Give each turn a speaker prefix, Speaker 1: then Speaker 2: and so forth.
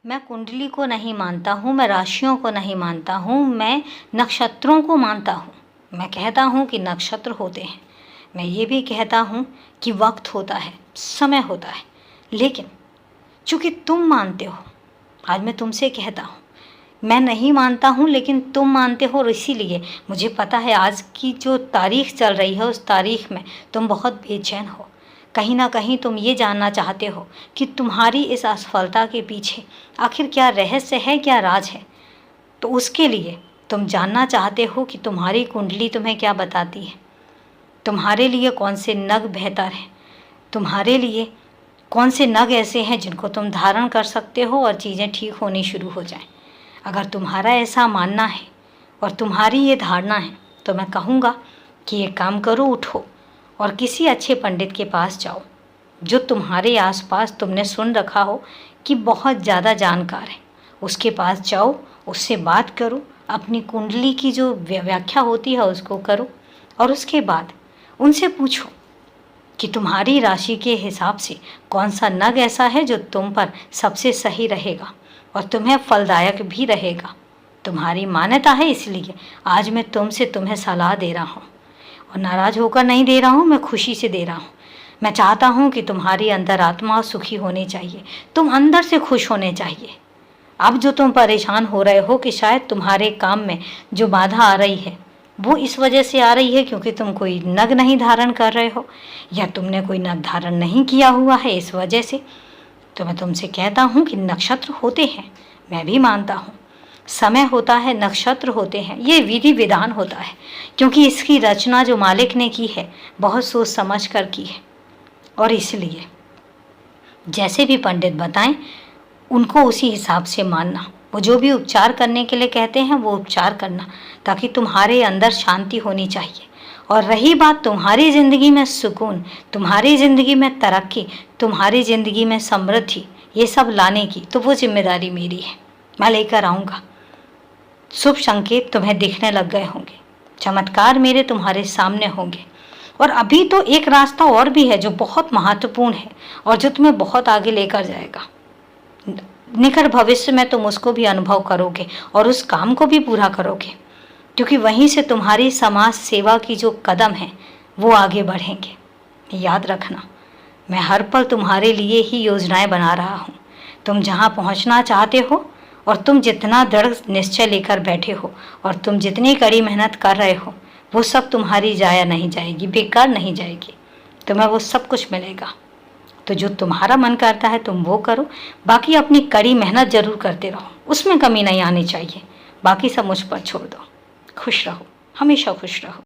Speaker 1: मैं कुंडली को नहीं मानता हूँ, मैं राशियों को नहीं मानता हूँ, मैं नक्षत्रों को मानता हूँ। मैं कहता हूँ कि नक्षत्र होते हैं। मैं ये भी कहता हूँ कि वक्त होता है, समय होता है। लेकिन चूँकि तुम मानते हो, आज मैं तुमसे कहता हूँ, मैं नहीं मानता हूँ लेकिन तुम मानते हो, और इसीलिए मुझे पता है आज की जो तारीख चल रही है उस तारीख में तुम बहुत बेचैन हो। कहीं ना कहीं तुम ये जानना चाहते हो कि तुम्हारी इस असफलता के पीछे आखिर क्या रहस्य है, क्या राज है। तो उसके लिए तुम जानना चाहते हो कि तुम्हारी कुंडली तुम्हें क्या बताती है, तुम्हारे लिए कौन से नग बेहतर हैं, तुम्हारे लिए कौन से नग ऐसे हैं जिनको तुम धारण कर सकते हो और चीज़ें ठीक होनी शुरू हो जाएं। अगर तुम्हारा ऐसा मानना है और तुम्हारी ये धारणा है तो मैं कहूँगा कि ये काम करो, उठो और किसी अच्छे पंडित के पास जाओ जो तुम्हारे आसपास तुमने सुन रखा हो कि बहुत ज़्यादा जानकार है। उसके पास जाओ, उससे बात करो, अपनी कुंडली की जो व्याख्या होती है उसको करो और उसके बाद उनसे पूछो कि तुम्हारी राशि के हिसाब से कौन सा नग ऐसा है जो तुम पर सबसे सही रहेगा और तुम्हें फलदायक भी रहेगा। तुम्हारी मान्यता है, इसलिए आज मैं तुम्हें सलाह दे रहा हूँ और नाराज़ होकर नहीं दे रहा हूँ, मैं खुशी से दे रहा हूँ। मैं चाहता हूँ कि तुम्हारी अंतरात्मा सुखी होनी चाहिए, तुम अंदर से खुश होने चाहिए। अब जो तुम परेशान हो रहे हो कि शायद तुम्हारे काम में जो बाधा आ रही है वो इस वजह से आ रही है क्योंकि तुम कोई नग नहीं धारण कर रहे हो या तुमने कोई नग धारण नहीं किया हुआ है इस वजह से, तो मैं तुमसे कहता हूँ कि नक्षत्र होते हैं, मैं भी मानता हूँ। समय होता है, नक्षत्र होते हैं, ये विधि विधान होता है क्योंकि इसकी रचना जो मालिक ने की है बहुत सोच समझ कर की है। और इसलिए जैसे भी पंडित बताएं उनको उसी हिसाब से मानना। वो जो भी उपचार करने के लिए कहते हैं वो उपचार करना, ताकि तुम्हारे अंदर शांति होनी चाहिए। और रही बात तुम्हारी ज़िंदगी में सुकून, तुम्हारी ज़िंदगी में तरक्की, तुम्हारी ज़िंदगी में समृद्धि, ये सब लाने की, तो वो जिम्मेदारी मेरी है, मैं लेकर आऊँगा। शुभ संकेत तुम्हें दिखने लग गए होंगे, चमत्कार मेरे तुम्हारे सामने होंगे। और अभी तो एक रास्ता और भी है जो बहुत महत्वपूर्ण है और जो तुम्हें बहुत आगे लेकर जाएगा। निकट भविष्य में तुम उसको भी अनुभव करोगे और उस काम को भी पूरा करोगे, क्योंकि वहीं से तुम्हारी समाज सेवा की जो कदम है वो आगे बढ़ेंगे। याद रखना, मैं हर पल तुम्हारे लिए ही योजनाएं बना रहा हूँ। तुम जहाँ पहुँचना चाहते हो और तुम जितना दृढ़ निश्चय लेकर बैठे हो और तुम जितनी कड़ी मेहनत कर रहे हो वो सब तुम्हारी जाया नहीं जाएगी, बेकार नहीं जाएगी, तुम्हें वो सब कुछ मिलेगा। तो जो तुम्हारा मन करता है तुम वो करो, बाकी अपनी कड़ी मेहनत जरूर करते रहो, उसमें कमी नहीं आनी चाहिए। बाकी सब मुझ पर छोड़ दो। खुश रहो, हमेशा खुश रहो।